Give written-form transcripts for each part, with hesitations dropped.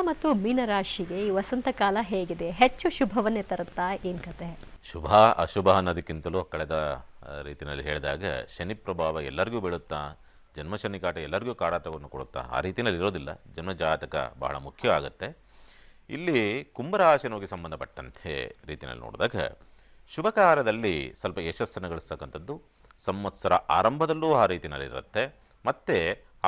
ಮತ್ತು ಮೀನರಾಶಿಗೆ ಈ ವಸಂತ ಕಾಲ ಹೇಗಿದೆ? ಹೆಚ್ಚು ಶುಭವನ್ನೇ ತರುತ್ತಾ? ಏನು ಕತೆ? ಶುಭ ಅಶುಭ ಅನ್ನೋದಕ್ಕಿಂತಲೂ ಕಳೆದ ರೀತಿಯಲ್ಲಿ ಹೇಳಿದಾಗ ಶನಿ ಪ್ರಭಾವ ಎಲ್ಲರಿಗೂ ಬೀಳುತ್ತಾ, ಜನ್ಮಶನಿ ಕಾಟ ಎಲ್ಲರಿಗೂ ಕಾಡಾಟವನ್ನು ಕೊಡುತ್ತಾ, ಆ ರೀತಿಯಲ್ಲಿ ಇರೋದಿಲ್ಲ. ಜನ್ಮಜಾತಕ ಬಹಳ ಮುಖ್ಯ ಆಗುತ್ತೆ. ಇಲ್ಲಿ ಕುಂಭರಾಶಿನಿಗೆ ಸಂಬಂಧಪಟ್ಟಂತೆ ರೀತಿಯಲ್ಲಿ ನೋಡಿದಾಗ ಶುಭ ಕಾರ್ಯದಲ್ಲಿ ಸ್ವಲ್ಪ ಯಶಸ್ಸನ್ನು ಗಳಿಸ್ತಕ್ಕಂಥದ್ದು ಸಂವತ್ಸರ ಆರಂಭದಲ್ಲೂ ಆ ರೀತಿಯಲ್ಲಿರುತ್ತೆ. ಮತ್ತು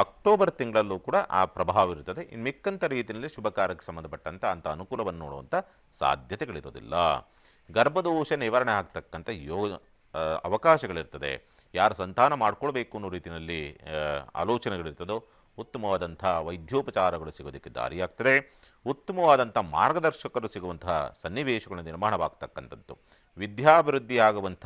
ಅಕ್ಟೋಬರ್ ತಿಂಗಳಲ್ಲೂ ಕೂಡ ಆ ಪ್ರಭಾವ ಇರುತ್ತದೆ. ಇನ್ನು ಮಿಕ್ಕಂಥ ರೀತಿಯಲ್ಲಿ ಶುಭ ಕಾರ್ಯಕ್ಕೆ ಸಂಬಂಧಪಟ್ಟಂಥ ಅಂಥ ಅನುಕೂಲವನ್ನು ನೋಡುವಂಥ ಸಾಧ್ಯತೆಗಳಿರೋದಿಲ್ಲ. ಗರ್ಭದೋಷ ನಿವಾರಣೆ ಆಗ್ತಕ್ಕಂಥ ಅವಕಾಶಗಳಿರ್ತದೆ. ಯಾರು ಸಂತಾನ ಮಾಡ್ಕೊಳ್ಬೇಕು ಅನ್ನೋ ರೀತಿಯಲ್ಲಿ ಆಲೋಚನೆಗಳಿರ್ತದೋ ಉತ್ತಮವಾದಂಥ ವೈದ್ಯೋಪಚಾರಗಳು ಸಿಗೋದಕ್ಕೆ ದಾರಿಯಾಗ್ತದೆ. ಉತ್ತಮವಾದಂಥ ಮಾರ್ಗದರ್ಶಕರು ಸಿಗುವಂತಹ ಸನ್ನಿವೇಶಗಳು ನಿರ್ಮಾಣವಾಗ್ತಕ್ಕಂಥದ್ದು, ವಿದ್ಯಾಭಿವೃದ್ಧಿ ಆಗುವಂಥ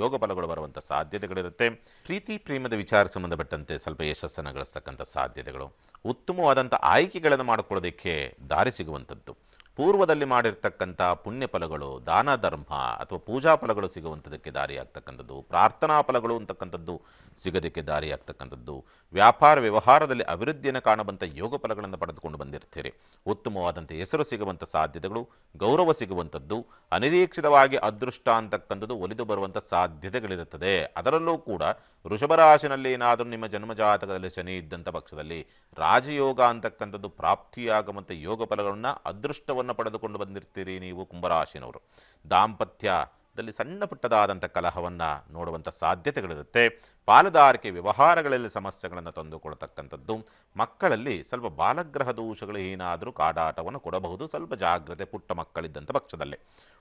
ಯೋಗ ಫಲಗಳು ಬರುವಂಥ ಸಾಧ್ಯತೆಗಳಿರುತ್ತೆ. ಪ್ರೀತಿ ಪ್ರೇಮದ ವಿಚಾರ ಸಂಬಂಧಪಟ್ಟಂತೆ ಸ್ವಲ್ಪ ಯಶಸ್ಸನ್ನು ಗಳಿಸ್ತಕ್ಕಂಥ ಸಾಧ್ಯತೆಗಳು, ಉತ್ತಮವಾದಂಥ ಆಯ್ಕೆಗಳನ್ನು ಮಾಡಿಕೊಳ್ಳೋದಕ್ಕೆ ದಾರಿ ಸಿಗುವಂಥದ್ದು, ಪೂರ್ವದಲ್ಲಿ ಮಾಡಿರ್ತಕ್ಕಂಥ ಪುಣ್ಯ ಫಲಗಳು, ದಾನ ಧರ್ಮ ಅಥವಾ ಪೂಜಾ ಫಲಗಳು ಸಿಗುವಂಥದ್ದಕ್ಕೆ ದಾರಿಯಾಗ್ತಕ್ಕಂಥದ್ದು, ಪ್ರಾರ್ಥನಾ ಫಲಗಳು ಅಂತಕ್ಕಂಥದ್ದು ಸಿಗೋದಕ್ಕೆ ದಾರಿಯಾಗ್ತಕ್ಕಂಥದ್ದು, ವ್ಯಾಪಾರ ವ್ಯವಹಾರದಲ್ಲಿ ಅಭಿವೃದ್ಧಿಯನ್ನು ಕಾಣುವಂಥ ಯೋಗ ಫಲಗಳನ್ನು ಪಡೆದುಕೊಂಡು ಬಂದಿರ್ತೀರಿ. ಉತ್ತಮವಾದಂಥ ಹೆಸರು ಸಿಗುವಂಥ ಸಾಧ್ಯತೆಗಳು, ಗೌರವ ಸಿಗುವಂಥದ್ದು, ಅನಿರೀಕ್ಷಿತವಾಗಿ ಅದೃಷ್ಟ ಅಂತಕ್ಕಂಥದ್ದು ಒಲಿದು ಬರುವಂಥ ಸಾಧ್ಯತೆಗಳಿರುತ್ತದೆ. ಅದರಲ್ಲೂ ಕೂಡ ವೃಷಭರಾಶಿನಲ್ಲಿ ಏನಾದರೂ ನಿಮ್ಮ ಜನ್ಮಜಾತಕದಲ್ಲಿ ಶನಿ ಇದ್ದಂಥ ಪಕ್ಷದಲ್ಲಿ ರಾಜಯೋಗ ಅಂತಕ್ಕಂಥದ್ದು ಪ್ರಾಪ್ತಿಯಾಗುವಂಥ ಯೋಗ ಫಲಗಳನ್ನು, ಅದೃಷ್ಟವನ್ನು ಪಡೆದುಕೊಂಡು ಬಂದಿರ್ತೀರಿ ನೀವು ಕುಂಭರಾಶಿನವರು. ದಾಂಪತ್ಯದಲ್ಲಿ ಸಣ್ಣ ಪುಟ್ಟದಾದಂಥ ಕಲಹವನ್ನು ನೋಡುವಂಥ ಸಾಧ್ಯತೆಗಳಿರುತ್ತೆ. ಪಾಲುದಾರಿಕೆ ವ್ಯವಹಾರಗಳಲ್ಲಿ ಸಮಸ್ಯೆಗಳನ್ನು ತಂದುಕೊಳ್ತಕ್ಕಂಥದ್ದು, ಮಕ್ಕಳಲ್ಲಿ ಸ್ವಲ್ಪ ಬಾಲಗ್ರಹ ದೋಷಗಳು ಏನಾದರೂ ಕಾಡಾಟವನ್ನು ಕೊಡಬಹುದು. ಸ್ವಲ್ಪ ಜಾಗ್ರತೆ ಪುಟ್ಟ ಮಕ್ಕಳಿದ್ದಂಥ ಪಕ್ಷದಲ್ಲಿ.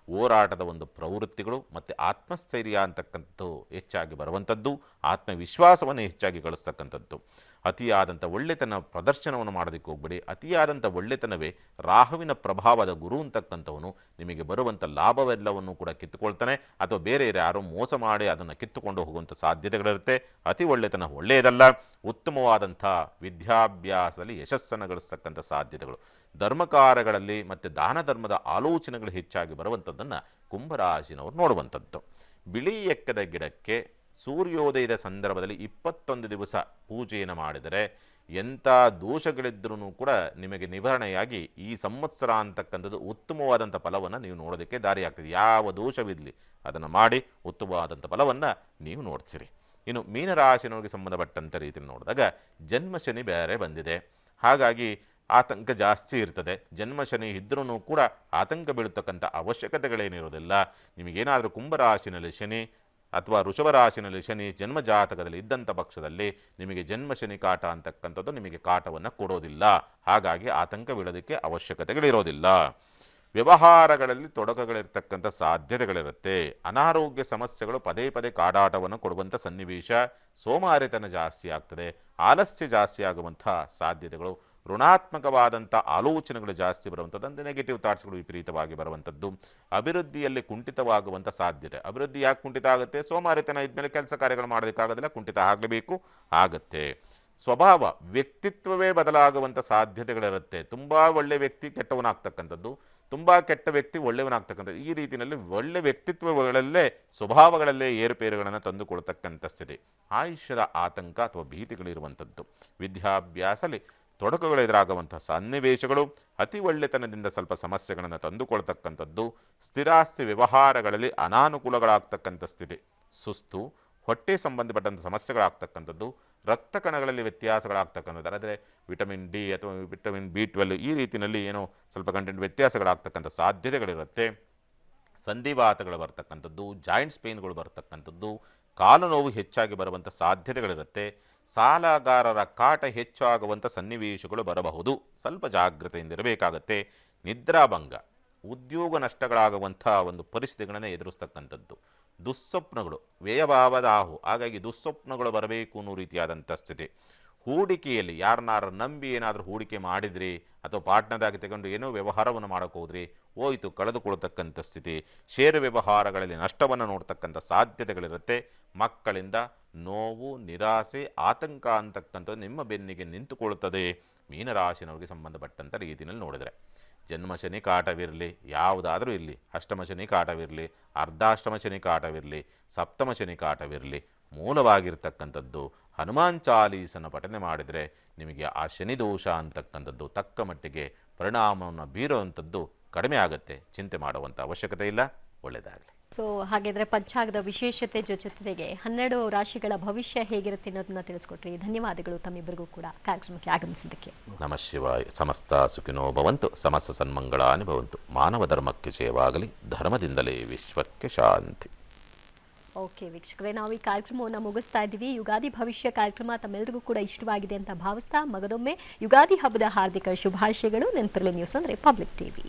ಹೋರಾಟದ ಒಂದು ಪ್ರವೃತ್ತಿಗಳು ಮತ್ತು ಆತ್ಮಸ್ಥೈರ್ಯ ಅಂತಕ್ಕಂಥದ್ದು ಹೆಚ್ಚಾಗಿ ಬರುವಂಥದ್ದು, ಆತ್ಮವಿಶ್ವಾಸವನ್ನು ಹೆಚ್ಚಾಗಿ ಗಳಿಸ್ತಕ್ಕಂಥದ್ದು. ಅತಿಯಾದಂಥ ಒಳ್ಳೆತನ ಪ್ರದರ್ಶನವನ್ನು ಮಾಡೋದಕ್ಕೆ ಹೋಗ್ಬೇಡಿ. ಅತಿಯಾದಂಥ ಒಳ್ಳೆತನವೇ ರಾಹುವಿನ ಪ್ರಭಾವದ ಗುರು ಅಂತಕ್ಕಂಥವನು ನಿಮಗೆ ಬರುವಂಥ ಲಾಭವೆಲ್ಲವನ್ನು ಕೂಡ ಕಿತ್ತುಕೊಳ್ತಾನೆ, ಅಥವಾ ಬೇರೆ ಯಾರೋ ಮೋಸ ಮಾಡಿ ಅದನ್ನು ಕಿತ್ತುಕೊಂಡು ಹೋಗುವಂಥ ಸಾಧ್ಯತೆಗಳಿರುತ್ತೆ. ಅತಿ ಒಳ್ಳೆತನ ಒಳ್ಳೆಯದಲ್ಲ. ಉತ್ತಮವಾದಂಥ ವಿದ್ಯಾಭ್ಯಾಸದಲ್ಲಿ ಯಶಸ್ಸನ್ನು ಗಳಿಸ್ತಕ್ಕಂಥ ಸಾಧ್ಯತೆಗಳು, ಧರ್ಮಕಾರ್ಯಗಳಲ್ಲಿ ಮತ್ತು ದಾನ ಧರ್ಮದ ಆಲೋಚನೆಗಳು ಹೆಚ್ಚಾಗಿ ಬರುವಂಥದ್ದನ್ನು ಕುಂಭರಾಶಿನವರು ನೋಡುವಂಥದ್ದು. ಬಿಳಿ ಎಕ್ಕದ ಗಿಡಕ್ಕೆ ಸೂರ್ಯೋದಯದ ಸಂದರ್ಭದಲ್ಲಿ 21 ದಿವಸ ಪೂಜೆಯನ್ನು ಮಾಡಿದರೆ ಎಂಥ ದೋಷಗಳಿದ್ರೂ ಕೂಡ ನಿಮಗೆ ನಿವಾರಣೆಯಾಗಿ ಈ ಸಂವತ್ಸರ ಅಂತಕ್ಕಂಥದ್ದು ಉತ್ತಮವಾದಂಥ ಫಲವನ್ನು ನೀವು ನೋಡೋದಕ್ಕೆ ದಾರಿಯಾಗ್ತದೆ. ಯಾವ ದೋಷವಿರಲಿ ಅದನ್ನು ಮಾಡಿ ಉತ್ತಮವಾದಂಥ ಫಲವನ್ನು ನೀವು ನೋಡ್ತೀರಿ. ಇನ್ನು ಮೀನರಾಶಿನವರಿಗೆ ಸಂಬಂಧಪಟ್ಟಂಥ ರೀತಿಯಲ್ಲಿ ನೋಡಿದಾಗ ಜನ್ಮಶನಿ ಬೇರೆ ಬಂದಿದೆ. ಹಾಗಾಗಿ ಆತಂಕ ಜಾಸ್ತಿ ಇರ್ತದೆ. ಜನ್ಮಶನಿ ಇದ್ರೂ ಕೂಡ ಆತಂಕ ಬೀಳತಕ್ಕಂಥ ಅವಶ್ಯಕತೆಗಳೇನಿರೋದಿಲ್ಲ. ನಿಮಗೇನಾದರೂ ಕುಂಭರಾಶಿನಲ್ಲಿ ಶನಿ ಅಥವಾ ವೃಷಭರಾಶಿನಲ್ಲಿ ಶನಿ ಜನ್ಮಜಾತಕದಲ್ಲಿ ಇದ್ದಂಥ ಪಕ್ಷದಲ್ಲಿ ನಿಮಗೆ ಜನ್ಮಶನಿ ಕಾಟ ಅಂತಕ್ಕಂಥದ್ದು ನಿಮಗೆ ಕಾಟವನ್ನು ಕೊಡೋದಿಲ್ಲ. ಹಾಗಾಗಿ ಆತಂಕ ಬೀಳೋದಕ್ಕೆ ಅವಶ್ಯಕತೆಗಳಿರೋದಿಲ್ಲ. ವ್ಯವಹಾರಗಳಲ್ಲಿ ತೊಡಕುಗಳಿರ್ತಕ್ಕಂಥ ಸಾಧ್ಯತೆಗಳಿರುತ್ತೆ. ಅನಾರೋಗ್ಯ ಸಮಸ್ಯೆಗಳು ಪದೇ ಪದೇ ಕಾಡಾಟವನ್ನು ಕೊಡುವಂಥ ಸನ್ನಿವೇಶ, ಸೋಮಾರಿತನ ಜಾಸ್ತಿ ಆಗ್ತದೆ, ಆಲಸ್ಯ ಜಾಸ್ತಿ ಆಗುವಂಥ ಸಾಧ್ಯತೆಗಳು, ಋಣಾತ್ಮಕವಾದಂಥ ಆಲೋಚನೆಗಳು ಜಾಸ್ತಿ ಬರುವಂಥದ್ದು, ಅಂದರೆ ನೆಗೆಟಿವ್ ಥಾಟ್ಸ್ಗಳು ವಿಪರೀತವಾಗಿ ಬರುವಂಥದ್ದು, ಅಭಿವೃದ್ಧಿಯಲ್ಲಿ ಕುಂಠಿತವಾಗುವಂಥ ಸಾಧ್ಯತೆ. ಅಭಿವೃದ್ಧಿ ಯಾಕೆ ಕುಂಠಿತ ಆಗುತ್ತೆ? ಸೋಮಾರಿತನ ಇದ್ಮೇಲೆ ಕೆಲಸ ಕಾರ್ಯಗಳು ಮಾಡೋದಕ್ಕಾಗೋದಿಲ್ಲ, ಕುಂಠಿತ ಆಗಲೇಬೇಕು ಆಗುತ್ತೆ. ಸ್ವಭಾವ ವ್ಯಕ್ತಿತ್ವವೇ ಬದಲಾಗುವಂಥ ಸಾಧ್ಯತೆಗಳಿರುತ್ತೆ. ತುಂಬ ಒಳ್ಳೆ ವ್ಯಕ್ತಿ ಕೆಟ್ಟವನಾಗ್ತಕ್ಕಂಥದ್ದು, ತುಂಬ ಕೆಟ್ಟ ವ್ಯಕ್ತಿ ಒಳ್ಳೆಯವನಾಗ್ತಕ್ಕಂಥದ್ದು, ಈ ರೀತಿಯಲ್ಲಿ ಒಳ್ಳೆ ವ್ಯಕ್ತಿತ್ವಗಳಲ್ಲೇ ಸ್ವಭಾವಗಳಲ್ಲೇ ಏರುಪೇರುಗಳನ್ನು ತಂದುಕೊಳ್ತಕ್ಕಂಥ ಸ್ಥಿತಿ. ಆಯುಷ್ಯದ ಆತಂಕ ಅಥವಾ ಭೀತಿಗಳಿರುವಂಥದ್ದು, ವಿದ್ಯಾಭ್ಯಾಸದಲ್ಲಿ ತೊಡಕುಗಳು ಎದುರಾಗುವಂಥ ಸನ್ನಿವೇಶಗಳು, ಅತಿ ಒಳ್ಳೆತನದಿಂದ ಸ್ವಲ್ಪ ಸಮಸ್ಯೆಗಳನ್ನು ತಂದುಕೊಳ್ತಕ್ಕಂಥದ್ದು, ಸ್ಥಿರಾಸ್ತಿ ವ್ಯವಹಾರಗಳಲ್ಲಿ ಅನಾನುಕೂಲಗಳಾಗ್ತಕ್ಕಂಥ ಸ್ಥಿತಿ, ಸುಸ್ತು, ಹೊಟ್ಟೆ ಸಂಬಂಧಪಟ್ಟಂಥ ಸಮಸ್ಯೆಗಳಾಗ್ತಕ್ಕಂಥದ್ದು, ರಕ್ತ ಕಣಗಳಲ್ಲಿ ವ್ಯತ್ಯಾಸಗಳಾಗ್ತಕ್ಕಂಥದ್ದು, ಅಂದರೆ ವಿಟಮಿನ್ ಡಿ ಅಥವಾ ವಿಟಮಿನ್ B12 ಈ ರೀತಿಯಲ್ಲಿ ಏನೋ ಸ್ವಲ್ಪ ಕಂಟೆಂಟ್ ವ್ಯತ್ಯಾಸಗಳಾಗ್ತಕ್ಕಂಥ ಸಾಧ್ಯತೆಗಳಿರುತ್ತೆ. ಸಂಧಿವಾತಗಳು ಬರ್ತಕ್ಕಂಥದ್ದು, ಜಾಯಿಂಟ್ಸ್ ಪೇನ್ಗಳು ಬರ್ತಕ್ಕಂಥದ್ದು, ಕಾಲು ನೋವು ಹೆಚ್ಚಾಗಿ ಬರುವಂಥ ಸಾಧ್ಯತೆಗಳಿರುತ್ತೆ. ಸಾಲಗಾರರ ಕಾಟ ಹೆಚ್ಚಾಗುವಂಥ ಸನ್ನಿವೇಶಗಳು ಬರಬಹುದು. ಸ್ವಲ್ಪ ಜಾಗ್ರತೆಯಿಂದ ಇರಬೇಕಾಗತ್ತೆ. ನಿದ್ರಾಭಂಗ, ಉದ್ಯೋಗ ನಷ್ಟಗಳಾಗುವಂಥ ಒಂದು ಪರಿಸ್ಥಿತಿಗಳನ್ನು ಎದುರಿಸ್ತಕ್ಕಂಥದ್ದು, ದುಸ್ವಪ್ನಗಳು, ವ್ಯಯಭಾವದಾಹು, ಹಾಗಾಗಿ ದುಸ್ವಪ್ನಗಳು ಬರಬೇಕು ಅನ್ನೋ ರೀತಿಯಾದಂಥ ಸ್ಥಿತಿ. ಹೂಡಿಕೆಯಲ್ಲಿ ಯಾರನ್ನಾರು ನಂಬಿ ಏನಾದರೂ ಹೂಡಿಕೆ ಮಾಡಿದ್ರಿ ಅಥವಾ ಪಾರ್ಟ್ನರಾಗಿ ತಗೊಂಡು ಏನೋ ವ್ಯವಹಾರವನ್ನು ಮಾಡೋಕೆ ಹೋದ್ರಿ, ಹೋಯಿತು ಕಳೆದುಕೊಳ್ತಕ್ಕಂಥ ಸ್ಥಿತಿ. ಷೇರು ವ್ಯವಹಾರಗಳಲ್ಲಿ ನಷ್ಟವನ್ನು ನೋಡ್ತಕ್ಕಂಥ ಸಾಧ್ಯತೆಗಳಿರುತ್ತೆ. ಮಕ್ಕಳಿಂದ ನೋವು, ನಿರಾಸೆ, ಆತಂಕ ಅಂತಕ್ಕಂಥದ್ದು ನಿಮ್ಮ ಬೆನ್ನಿಗೆ ನಿಂತುಕೊಳ್ಳುತ್ತದೆ. ಮೀನರಾಶಿನವರಿಗೆ ಸಂಬಂಧಪಟ್ಟಂಥ ರೀತಿಯಲ್ಲಿ ನೋಡಿದರೆ ಜನ್ಮ ಶನಿ ಕಾಟವಿರಲಿ, ಯಾವುದಾದರೂ ಇರಲಿ, ಅಷ್ಟಮ ಶನಿ ಕಾಟವಿರಲಿ, ಅರ್ಧಾಷ್ಟಮ ಶನಿ ಕಾಟವಿರಲಿ, ಸಪ್ತಮ ಶನಿ ಕಾಟವಿರಲಿ, ಮೂಲವಾಗಿರ್ತಕ್ಕಂಥದ್ದು ಹನುಮಾನ್ ಚಾಲೀಸನ್ನು ಪಠನೆ ಮಾಡಿದರೆ ನಿಮಗೆ ಆ ಶನಿ ದೋಷ ಅಂತಕ್ಕಂಥದ್ದು ತಕ್ಕ ಮಟ್ಟಿಗೆ ಪರಿಣಾಮವನ್ನು ಬೀರುವಂಥದ್ದು ಕಡಿಮೆ ಆಗುತ್ತೆ. ಚಿಂತೆ ಮಾಡುವಂಥ ಅವಶ್ಯಕತೆ ಇಲ್ಲ. ಒಳ್ಳೆಯದಾಗಲಿ. ಸೊ ಹಾಗಿದ್ರೆ ಪಂಚಾಂಗದ ವಿಶೇಷತೆ ಜೊತೆಗೆ 12 ರಾಶಿಗಳ ಭವಿಷ್ಯ ಹೇಗಿರುತ್ತೆ ಅನ್ನೋದನ್ನ ತಿಳಿಸ್ಕೊಟ್ರಿ. ಧನ್ಯವಾದಗಳು ತಮ್ಮಿಬ್ಬರಿಗೂ ಕೂಡ ಕಾರ್ಯಕ್ರಮಕ್ಕೆ ಆಗಮಿಸಿದ್ದಕ್ಕೆ. ನಮಃ ಶಿವಾಯ. ಸಮಸ್ತ ಸುಖಿನೋ ಭವಂತು, ಸಮಸ್ತ ಸನ್ಮಂಗಳಾನಿ ಭವಂತು. ಮಾನವ ಧರ್ಮಕ್ಕೆ ಜಯವಾಗಲಿ. ಧರ್ಮದಿಂದಲೇ ವಿಶ್ವಕ್ಕೆ ಶಾಂತಿ. ಓಕೆ ವೀಕ್ಷಕರೇ, ನಾವು ಈ ಕಾರ್ಯಕ್ರಮವನ್ನು ಮುಗಿಸ್ತಾ ಇದ್ದೀವಿ. ಯುಗಾದಿ ಭವಿಷ್ಯ ಕಾರ್ಯಕ್ರಮ ತಮ್ಮೆಲ್ಲರಿಗೂ ಕೂಡ ಇಷ್ಟವಾಗಿದೆ ಅಂತ ಭಾವಿಸ್ತಾ ಮಗದೊಮ್ಮೆ ಯುಗಾದಿ ಹಬ್ಬದ ಹಾರ್ದಿಕ ಶುಭಾಶಯಗಳು. ನೆನಪಿರಲಿ, ನ್ಯೂಸ್ ಅಂದರೆ ಪಬ್ಲಿಕ್ ಟಿವಿ.